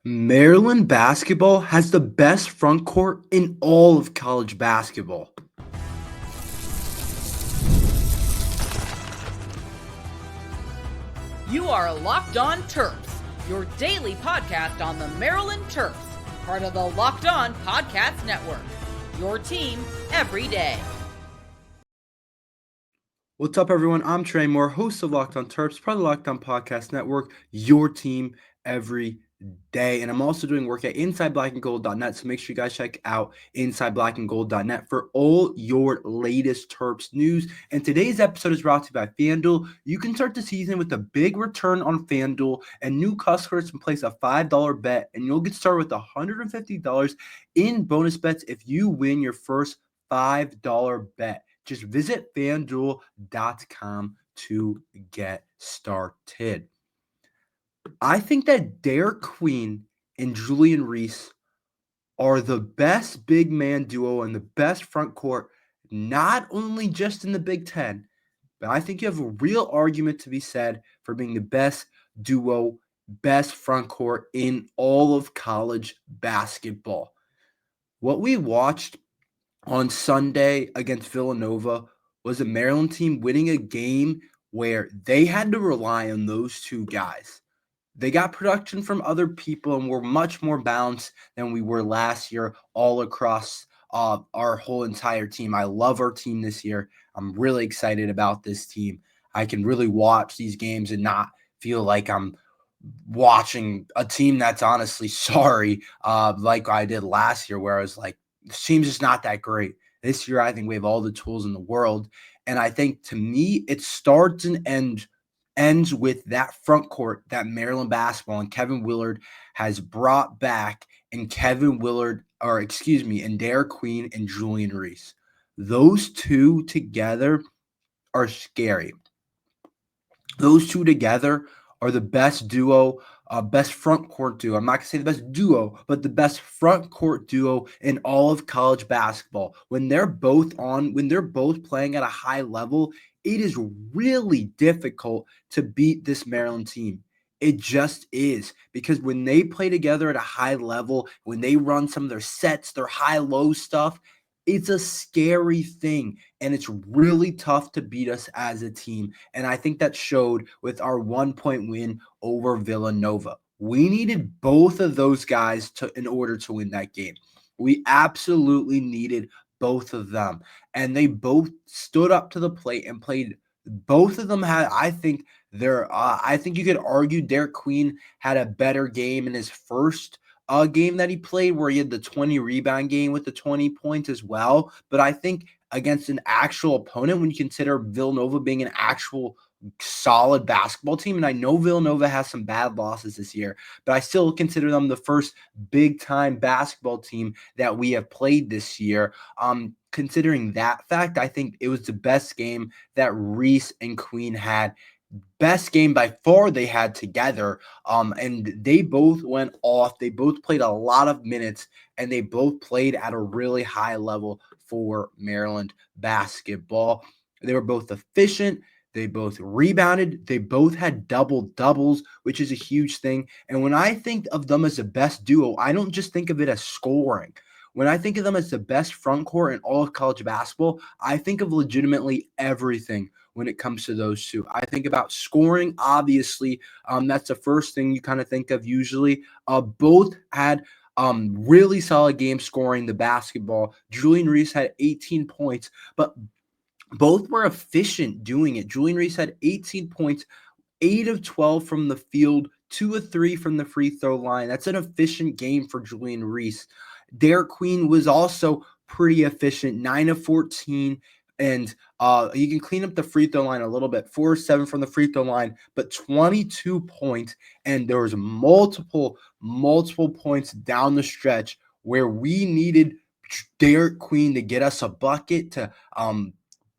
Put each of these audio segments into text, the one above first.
Maryland basketball has the best front court in all of college basketball. You are Locked On Terps, your daily podcast on the Maryland Terps, part of the Locked On Podcast Network. Your team every day. What's up, everyone? I'm Tre Moore, host of Locked On Terps, part of the Locked On Podcast Network, your team every day. And I'm also doing work at InsideBlackandGold.net, so make sure you guys check out InsideBlackandGold.net for all your latest Terps news. And today's episode is brought to you by FanDuel. You can start the season with a big return on FanDuel, and new customers can place a $5 bet, and you'll get started with $150 in bonus bets if you win your first $5 bet. Just visit FanDuel.com to get started. I think that Derik Queen and Julian Reese are the best big man duo and the best front court, not only just in the Big Ten, but I think you have a real argument to be said for being the best duo, best front court in all of college basketball. What we watched on Sunday against Villanova was a Maryland team winning a game where they had to rely on those two guys. They got production from other people and were much more balanced than we were last year all across our whole entire team. I love our team this year. I'm really excited about this team. I can really watch these games and not feel like I'm watching a team that's honestly sorry, like I did last year, where I was like, this team's just not that great. This year, I think we have all the tools in the world. And I think, to me, it starts and ends with that front court that Maryland basketball and Kevin Willard has brought back, and and Derik Queen and Julian Reese. Those two together are scary. Those two together are the best duo, best front court duo. I'm not going to say the best duo, but the best front court duo in all of college basketball. When they're both playing at a high level, it is really difficult to beat this Maryland team. It just is, because when they play together at a high level, when they run some of their sets, their high-low stuff, it's a scary thing, and it's really tough to beat us as a team. And I think that showed with our 1-point win over Villanova. We needed both of those guys in order to win that game. We absolutely needed both of them, and they both stood up to the plate and played. Both of them had, I think you could argue Derik Queen had a better game in his first game that he played, where he had the 20 rebound game with the 20 points as well. But I think against an actual opponent, when you consider Villanova being an actual solid basketball team, and I know Villanova has some bad losses this year, but I still consider them the first big-time basketball team that we have played this year. Considering that fact, I think it was the best game that Reese and Queen had. Best game by far they had together, and they both went off. They both played a lot of minutes, and they both played at a really high level for Maryland basketball. They were both efficient. They both rebounded. They both had double-doubles, which is a huge thing. And when I think of them as the best duo, I don't just think of it as scoring. When I think of them as the best front court in all of college basketball, I think of legitimately everything when it comes to those two. I think about scoring, obviously. That's the first thing you kind of think of usually. Both had really solid game scoring the basketball. Julian Reese had 18 points, but both were efficient doing it. Julian Reese had 18 points, 8 of 12 from the field, 2 of 3 from the free throw line. That's an efficient game for Julian Reese. Derik Queen was also pretty efficient, 9 of 14, and you can clean up the free throw line a little bit, 4 of 7 from the free throw line, but 22 points, and there was multiple points down the stretch where we needed Derik Queen to get us a bucket, to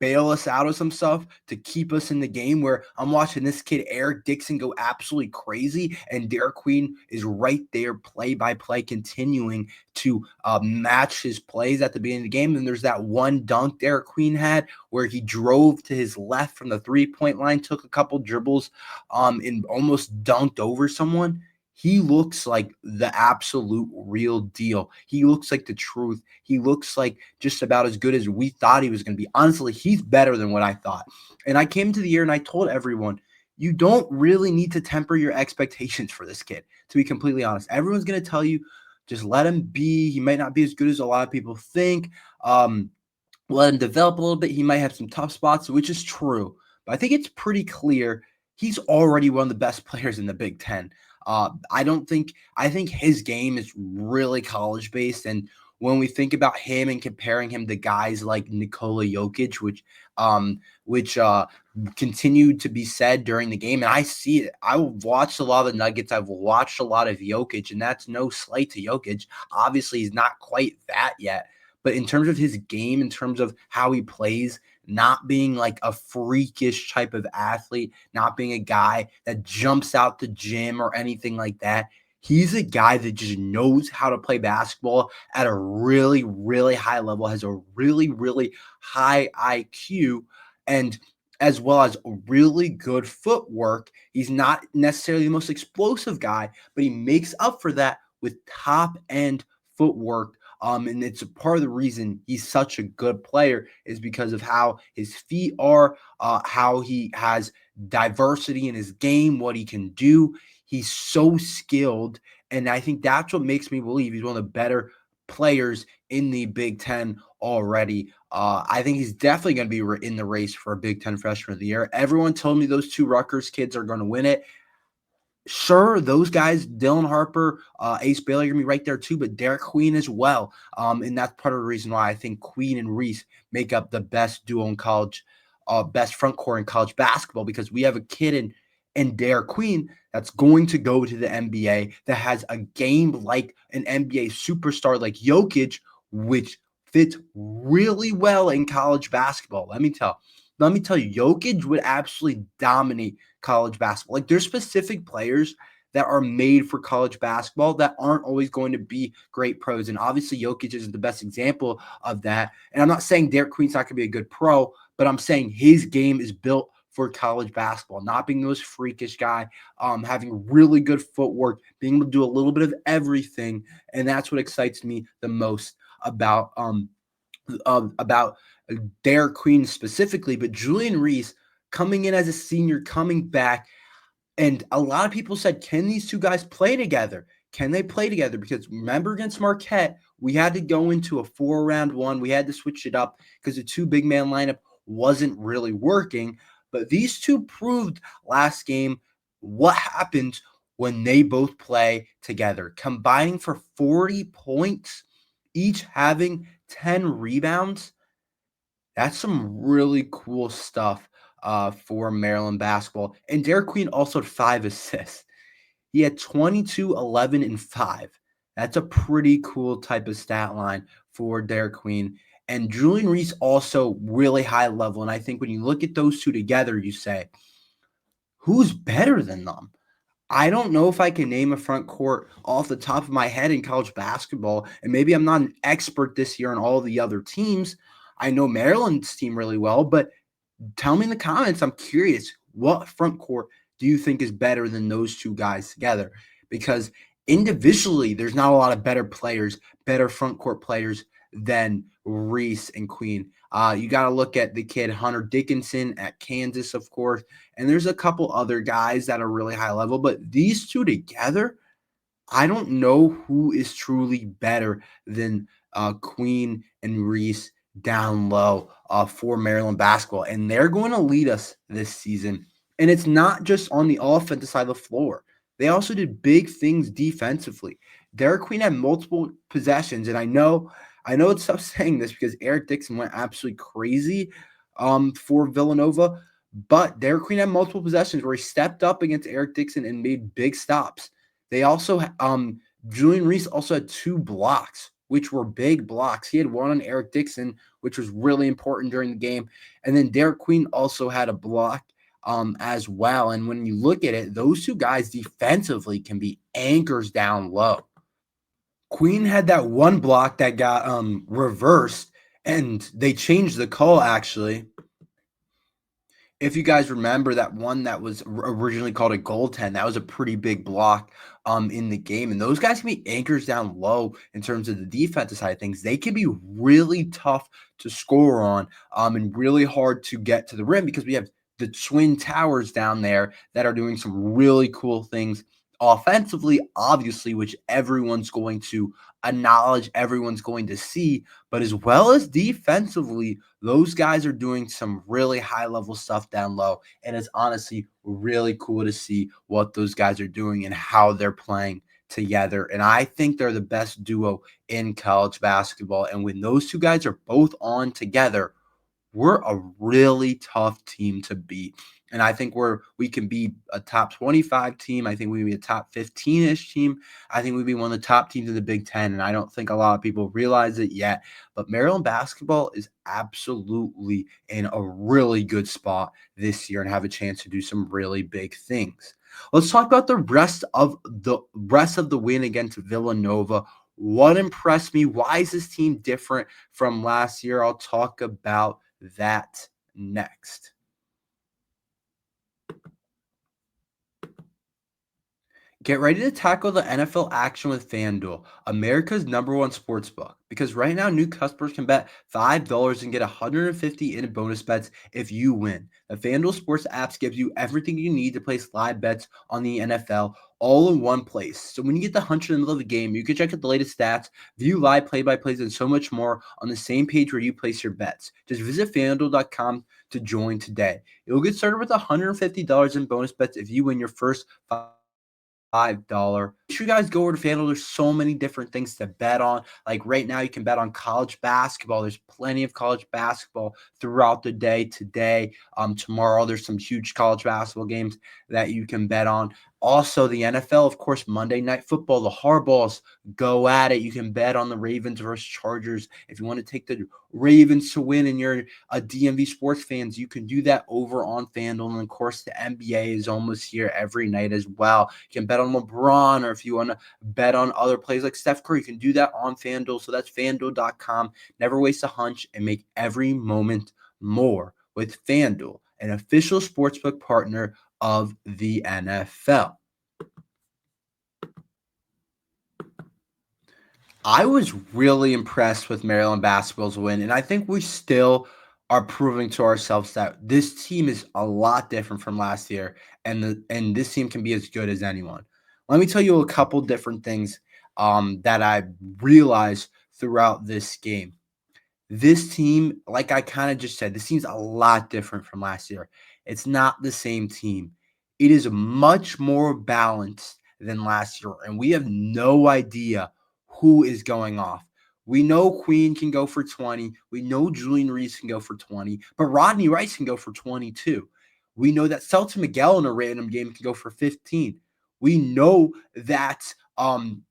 bail us out of some stuff, to keep us in the game, where I'm watching this kid, Eric Dixon, go absolutely crazy, and Derik Queen is right there play-by-play, continuing to match his plays at the beginning of the game. And there's that one dunk Derik Queen had where he drove to his left from the three-point line, took a couple dribbles, and almost dunked over someone. he looks like the absolute real deal. He looks like the truth. He looks like just about as good as we thought he was going to be. Honestly, he's better than what I thought. And I came to the year and I told everyone, you don't really need to temper your expectations for this kid, to be completely honest. Everyone's going to tell you, just let him be. He might not be as good as a lot of people think. Let him develop a little bit. He might have some tough spots, which is true. But I think it's pretty clear he's already one of the best players in the Big Ten. I think his game is really college based. And when we think about him and comparing him to guys like Nikola Jokic, which continued to be said during the game, and I see it. I've watched a lot of the Nuggets. I've watched a lot of Jokic, and that's no slight to Jokic. Obviously, he's not quite that yet. But in terms of his game, in terms of how he plays, not being like a freakish type of athlete, not being a guy that jumps out the gym or anything like that, he's a guy that just knows how to play basketball at a really, really high level, has a really, really high IQ, and as well as really good footwork. He's not necessarily the most explosive guy, but he makes up for that with top end footwork. And it's a part of the reason he's such a good player is because of how his feet are, how he has diversity in his game, what he can do. He's so skilled, and I think that's what makes me believe he's one of the better players in the Big Ten already. I think he's definitely going to be in the race for a Big Ten Freshman of the Year. Everyone told me those two Rutgers kids are going to win it. Sure, those guys, Dylan Harper, Ace Bailey, are going to be right there too, but Derik Queen as well. And that's part of the reason why I think Queen and Reese make up the best duo in college, best front court in college basketball, because we have a kid in Derik Queen that's going to go to the NBA, that has a game like an NBA superstar like Jokic, which fits really well in college basketball. Let me tell you, Jokic would absolutely dominate college basketball. Like, there's specific players that are made for college basketball that aren't always going to be great pros. And obviously Jokic is the best example of that. And I'm not saying Derik Queen's not going to be a good pro, but I'm saying his game is built for college basketball, not being the most freakish guy, having really good footwork, being able to do a little bit of everything. And that's what excites me the most about Derik Queen specifically, but Julian Reese coming in as a senior, coming back. And a lot of people said, can these two guys play together? Can they play together? Because remember, against Marquette, we had to go into a 4-round one. We had to switch it up because the two big man lineup wasn't really working. But these two proved last game what happens when they both play together, combining for 40 points, each having 10 rebounds. That's some really cool stuff for Maryland basketball. And Derik Queen also had 5 assists. He had 22, 11, and 5. That's a pretty cool type of stat line for Derik Queen. And Julian Reese also really high level. And I think when you look at those two together, you say, who's better than them? I don't know if I can name a front court off the top of my head in college basketball. And maybe I'm not an expert this year on all the other teams. I know Maryland's team really well, but tell me in the comments. I'm curious, what front court do you think is better than those two guys together? Because individually, there's not a lot of better players, better front court players than Reese and Queen. You got to look at the kid Hunter Dickinson at Kansas, of course, and there's a couple other guys that are really high level, but these two together, I don't know who is truly better than Queen and Reese down low for Maryland basketball. And they're going to lead us this season. And it's not just on the offensive side of the floor. They also did big things defensively. Derik Queen had multiple possessions. And I know it's tough saying this because Eric Dixon went absolutely crazy for Villanova. But Derik Queen had multiple possessions where he stepped up against Eric Dixon and made big stops. They also, Julian Reese also had 2 blocks, which were big blocks. He had one on Eric Dixon, which was really important during the game. And then Derik Queen also had a block as well. And when you look at it, those two guys defensively can be anchors down low. Queen had that one block that got reversed, and they changed the call, actually. If you guys remember that one that was originally called a goaltend, that was a pretty big block in the game. And those guys can be anchors down low in terms of the defensive side of things. They can be really tough to score on and really hard to get to the rim because we have the Twin Towers down there that are doing some really cool things offensively, obviously, which everyone's going to acknowledge, everyone's going to see, but as well as defensively, those guys are doing some really high level stuff down low. And it's honestly really cool to see what those guys are doing and how they're playing together. And I think they're the best duo in college basketball. And when those two guys are both on together, we're a really tough team to beat. And I think we can be a top 25 team. I think we can be a top 15-ish team. I think we'd be one of the top teams in the Big Ten. And I don't think a lot of people realize it yet. But Maryland basketball is absolutely in a really good spot this year and have a chance to do some really big things. Let's talk about the rest of the win against Villanova. What impressed me? Why is this team different from last year? I'll talk about that next. Get ready to tackle the NFL action with FanDuel, America's #1 sports book. Because right now, new customers can bet $5 and get $150 in bonus bets if you win. The FanDuel Sports apps gives you everything you need to place live bets on the NFL all in one place. So when you get the hunch in the middle of the game, you can check out the latest stats, view live play-by-plays, and so much more on the same page where you place your bets. Just visit FanDuel.com to join today. You'll get started with $150 in bonus bets if you win your first $5. Make sure you guys go over to FanDuel. There's so many different things to bet on. Like right now, you can bet on college basketball. There's plenty of college basketball throughout the day. Today, tomorrow, there's some huge college basketball games that you can bet on. Also, the NFL, of course, Monday Night Football, the Hardballs go at it. You can bet on the Ravens versus Chargers. If you want to take the Ravens to win and you're a DMV sports fans, you can do that over on FanDuel. And of course, the NBA is almost here every night as well. You can bet on LeBron, or if you want to bet on other plays like Steph Curry, you can do that on FanDuel. So that's FanDuel.com. Never waste a hunch and make every moment more with FanDuel, an official sportsbook partner of the NFL. I was really impressed with Maryland basketball's win, and I think we still are proving to ourselves that this team is a lot different from last year, and this team can be as good as anyone. Let me tell you a couple different things that I realized throughout this game. This team, like I kind of just said, this team's a lot different from last year. It's not the same team. It is much more balanced than last year, and we have no idea who is going off. We know Queen can go for 20. We know Julian Reese can go for 20, but Rodney Rice can go for 22. We know that Celton Miguel in a random game can go for 15. We know that Deshaun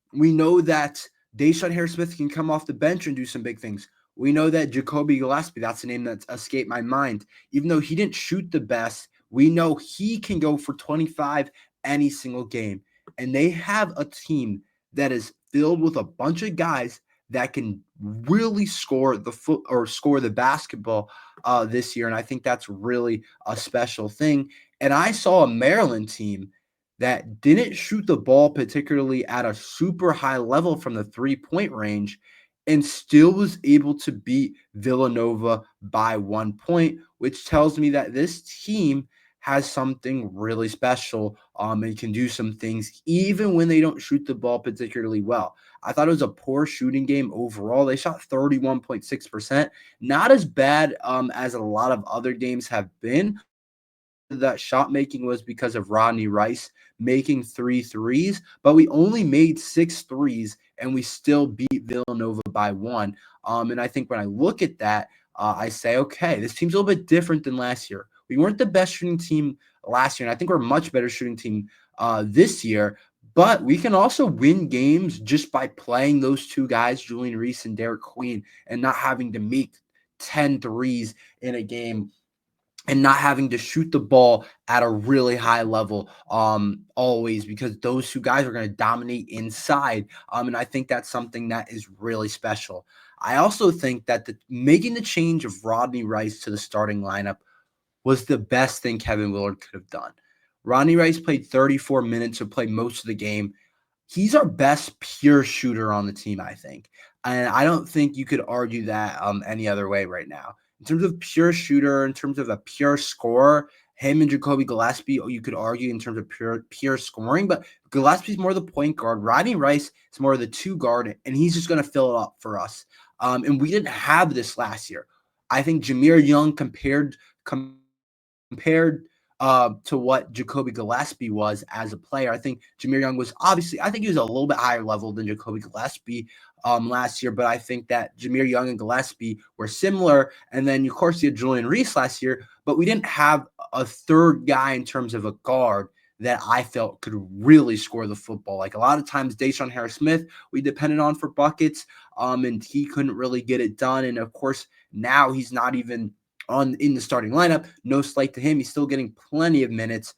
Harris-Smith can come off the bench and do some big things. We know that Jacoby Gillespie, that's the name that's escaped my mind. Even though he didn't shoot the best, we know he can go for 25 any single game. And they have a team that is filled with a bunch of guys that can really score the basketball this year. And I think that's really a special thing. And I saw a Maryland team that didn't shoot the ball particularly at a super high level from the 3-point range and still was able to beat Villanova by 1 point, which tells me that this team has something really special and can do some things even when they don't shoot the ball particularly well. I thought it was a poor shooting game overall. They shot 31.6%, not as bad as a lot of other games have been. That shot making was because of Rodney Rice making 3 threes, but we only made 6 threes and we still beat Villanova by 1. And I think when I look at that, I say, okay, this team's a little bit different than last year. We weren't the best shooting team last year, and I think we're a much better shooting team this year. But we can also win games just by playing those two guys, Julian Reese and Derik Queen, and not having to make 10 threes in a game and not having to shoot the ball at a really high level always, because those two guys are going to dominate inside. And I think that's something that is really special. I also think that making the change of Rodney Rice to the starting lineup was the best thing Kevin Willard could have done. Rodney Rice played 34 minutes, so played most of the game. he's our best pure shooter on the team, I think. And I don't think you could argue that any other way right now. In terms of pure shooter, in terms of a pure scorer, him and Jacoby Gillespie, you could argue in terms of pure scoring, but Gillespie's more the point guard. Rodney Rice is more of the two guard, and he's just going to fill it up for us. And we didn't have this last year. I think Jameer Young compared to what Jacoby Gillespie was as a player. I think Jameer Young was obviously, I think he was a little bit higher level than Jacoby Gillespie last year, but I think that Jameer Young and Gillespie were similar. And then, of course, you had Julian Reese last year, but we didn't have a third guy in terms of a guard that I felt could really score the football. Like a lot of times, Deshaun Harris-Smith, we depended on for buckets, and he couldn't really get it done. And of course, now he's not even in the starting lineup. No slight to him. He's still getting plenty of minutes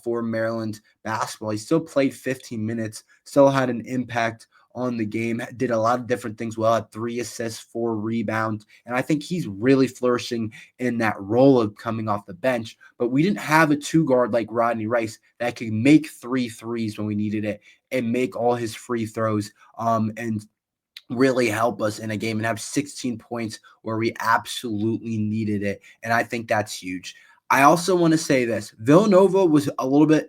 for Maryland basketball. He still played 15 minutes, still had an impact on the game, did a lot of different things well, had 3 assists, 4 rebounds, and I think he's really flourishing in that role of coming off the bench. But we didn't have a two guard like Rodney Rice that could make 3 threes when we needed it and make all his free throws and really help us in a game and have 16 points where we absolutely needed it. And I think that's huge. I also want to say this. Villanova was a little bit,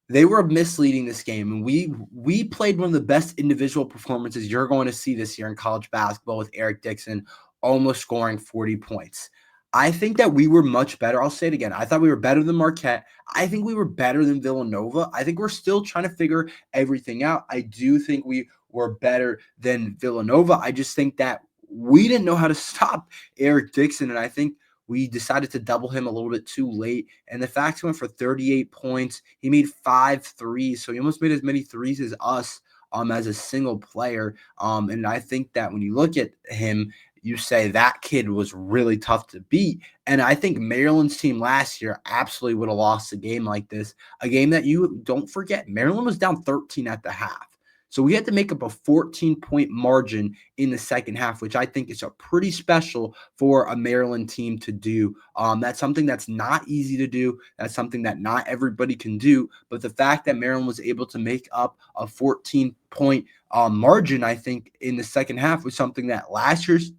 they were misleading this game, and we played one of the best individual performances you're going to see this year in college basketball with Eric Dixon almost scoring 40 points. I think that we were much better. I'll say it again. I thought we were better than Marquette. I think we were better than Villanova. I think we're still trying to figure everything out. I do think we were better than Villanova. I just think that we didn't know how to stop Eric Dixon, and I think we decided to double him a little bit too late. And the fact he went for 38 points, he made 5 threes. So he almost made as many threes as us as a single player. And I think that when you look at him, you say that kid was really tough to beat. And I think Maryland's team last year absolutely would have lost a game like this, a game that you don't forget. Maryland was down 13 at the half. So we had to make up a 14-point margin in the second half, which I think is a pretty special for a Maryland team to do. That's something that's not easy to do. That's something that not everybody can do. But the fact that Maryland was able to make up a 14-point margin, I think, in the second half was something that last year's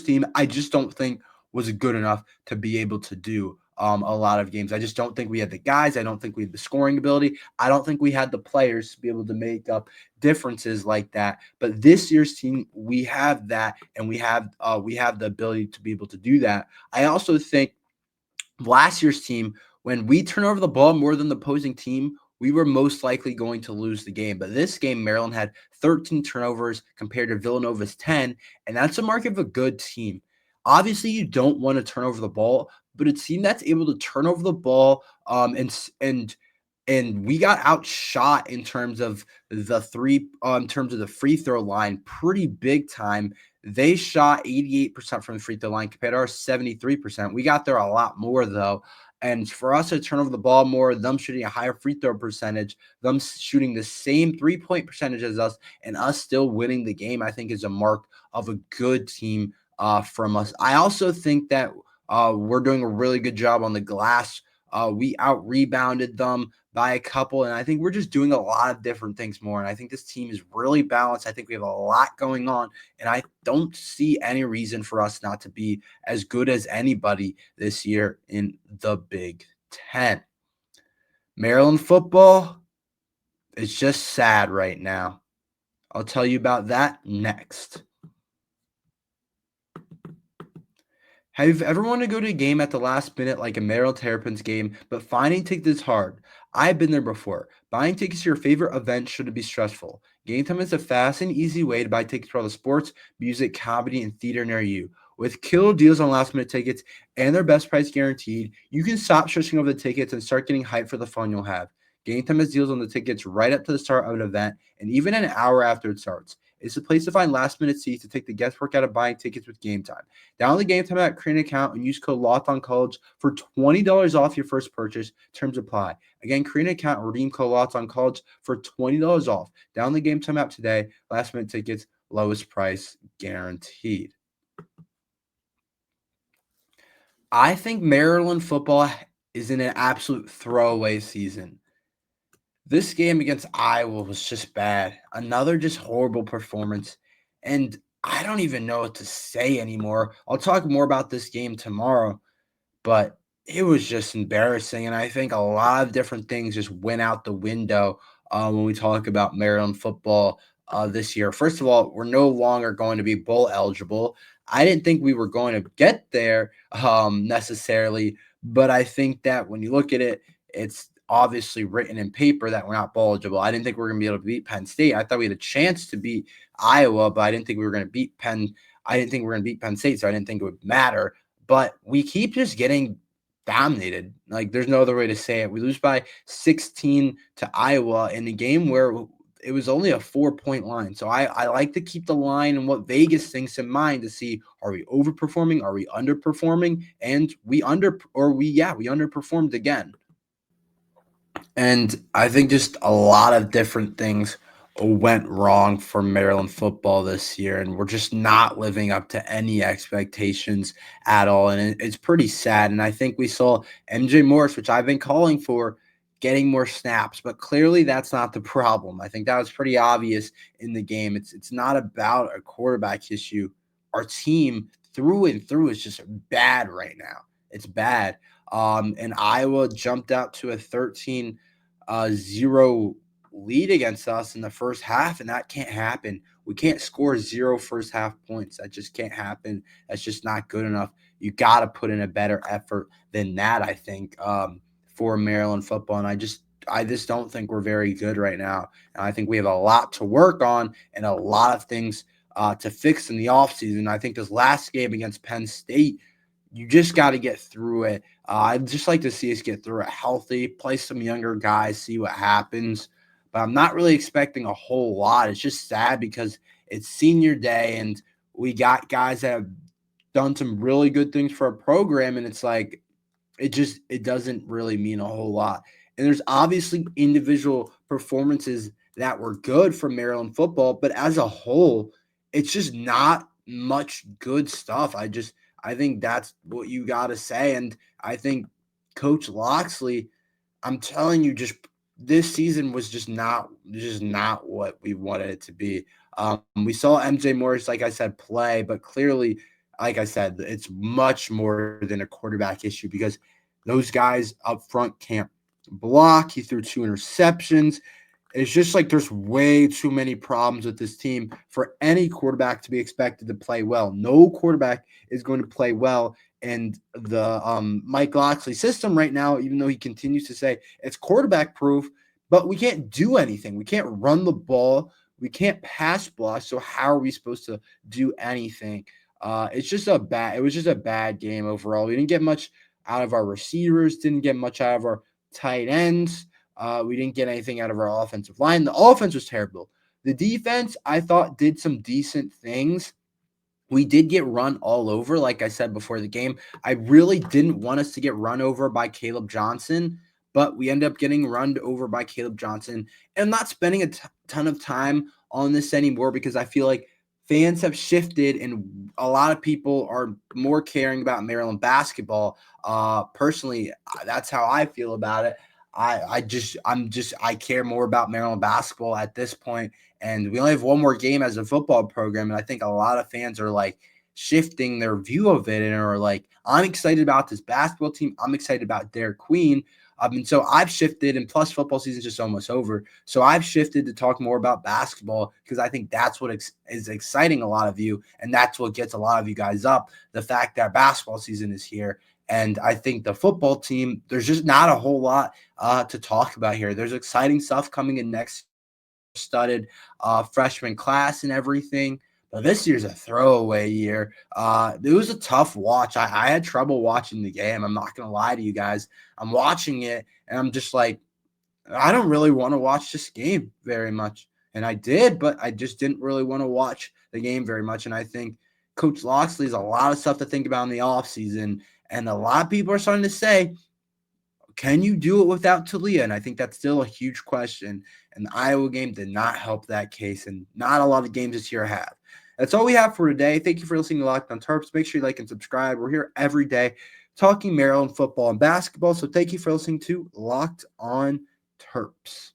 team, I just don't think was good enough to be able to do a lot of games. I just don't think we had the guys. I don't think we had the scoring ability. I don't think we had the players to be able to make up differences like that. But this year's team, we have that, and we have the ability to be able to do that. I also think last year's team, when we turn over the ball more than the opposing team, we were most likely going to lose the game. But this game, Maryland had 13 turnovers compared to Villanova's 10, and that's a mark of a good team. Obviously, you don't want to turn over the ball, but a team that's able to turn over the ball and we got outshot in terms of the free throw line pretty big time. They shot 88% from the free throw line compared to our 73%. We got there a lot more, though. And for us to turn over the ball more, them shooting a higher free throw percentage, them shooting the same 3-point percentage as us, and us still winning the game, I think is a mark of a good team from us. I also think that we're doing a really good job on the glass. We out-rebounded them by a couple, and I think we're just doing a lot of different things more. And I think this team is really balanced. I think we have a lot going on, and I don't see any reason for us not to be as good as anybody this year in the Big Ten. Maryland football is just sad right now. I'll tell you about that next. Have you ever wanted to go to a game at the last minute like a Maryland Terrapins game, but finding tickets is hard? I've been there before. Buying tickets to your favorite event shouldn't be stressful. Gametime is a fast and easy way to buy tickets for all the sports, music, comedy, and theater near you. With killer deals on last-minute tickets and their best price guaranteed, you can stop stressing over the tickets and start getting hyped for the fun you'll have. Gametime has deals on the tickets right up to the start of an event and even an hour after it starts. It's a place to find last-minute seats to take the guesswork out of buying tickets with Gametime. Download the Gametime app, create an account, and use code LOCKEDONCollege for $20 off your first purchase. Terms apply. Again, create an account and redeem code LOCKEDONCollege for $20 off. Download the Gametime app today. Last-minute tickets, lowest price guaranteed. I think Maryland football is in an absolute throwaway season. This game against Iowa was just bad. Another just horrible performance. And I don't even know what to say anymore. I'll talk more about this game tomorrow, but it was just embarrassing. And I think a lot of different things just went out the window when we talk about Maryland football this year. First of all, we're no longer going to be bowl eligible. I didn't think we were going to get there necessarily, but I think that when you look at it, it's obviously written in paper that we're not bowl eligible. I didn't think we were going to be able to beat Penn State. I thought we had a chance to beat Iowa, but I didn't think we were going to beat Penn. I didn't think we were going to beat Penn State, so I didn't think it would matter. But we keep just getting dominated. Like there's no other way to say it. We lose by 16 to Iowa in a game where it was only a 4-point line. So I like to keep the line and what Vegas thinks in mind to see, are we overperforming? Are we underperforming? And we underperformed again. And I think just a lot of different things went wrong for Maryland football this year, and we're just not living up to any expectations at all. And it's pretty sad. And I think we saw MJ Morris, which I've been calling for, getting more snaps, but clearly that's not the problem. I think that was pretty obvious in the game. It's not about a quarterback issue. Our team through and through is just bad right now. It's bad. And Iowa jumped out to a 13-0 lead against us in the first half, and that can't happen. We can't score zero first half points. That just can't happen. That's just not good enough. You got to put in a better effort than that, I think, for Maryland football. And I just don't think we're very good right now. And I think we have a lot to work on and a lot of things to fix in the offseason. I think this last game against Penn State, you just got to get through it. I'd just like to see us get through it healthy, play some younger guys, see what happens. But I'm not really expecting a whole lot. It's just sad because it's senior day and we got guys that have done some really good things for our program. And it's like, it doesn't really mean a whole lot. And there's obviously individual performances that were good for Maryland football, but as a whole, it's just not much good stuff. I think that's what you got to say. And I think Coach Loxley, I'm telling you, just this season was just not what we wanted it to be. We saw MJ Morris, like I said, play, but clearly, like I said, it's much more than a quarterback issue because those guys up front can't block. He threw 2 interceptions. It's just like there's way too many problems with this team for any quarterback to be expected to play well. No quarterback is going to play well in the Mike Loxley system right now, even though he continues to say it's quarterback proof, but we can't do anything. We can't run the ball. We can't pass block. So how are we supposed to do anything? It was just a bad game overall. We didn't get much out of our receivers, didn't get much out of our tight ends. We didn't get anything out of our offensive line. The offense was terrible. The defense, I thought, did some decent things. We did get run all over, like I said before the game. I really didn't want us to get run over by Caleb Johnson, but we ended up getting run over by Caleb Johnson. And I'm not spending a ton of time on this anymore because I feel like fans have shifted and a lot of people are more caring about Maryland basketball. Personally, that's how I feel about it. I care more about Maryland basketball at this point, and we only have one more game as a football program, and I think a lot of fans are like shifting their view of it and are like, I'm excited about this basketball team. I'm excited about Derek Queen. And so I've shifted, and plus football season's just almost over. So I've shifted to talk more about basketball because I think that's what is exciting a lot of you, and that's what gets a lot of you guys up. The fact that basketball season is here, and I think the football team, there's just not a whole lot to talk about here. There's exciting stuff coming in next year, star-studded freshman class and everything. But this year's a throwaway year. It was a tough watch. I had trouble watching the game. I'm not going to lie to you guys. I'm watching it, and I'm just like, I don't really want to watch this game very much. And I did, but I just didn't really want to watch the game very much. And I think Coach Loxley has a lot of stuff to think about in the offseason. And a lot of people are starting to say, can you do it without Talia? And I think that's still a huge question. And the Iowa game did not help that case, and not a lot of games this year have. That's all we have for today. Thank you for listening to Locked on Terps. Make sure you like and subscribe. We're here every day talking Maryland football and basketball. So thank you for listening to Locked on Terps.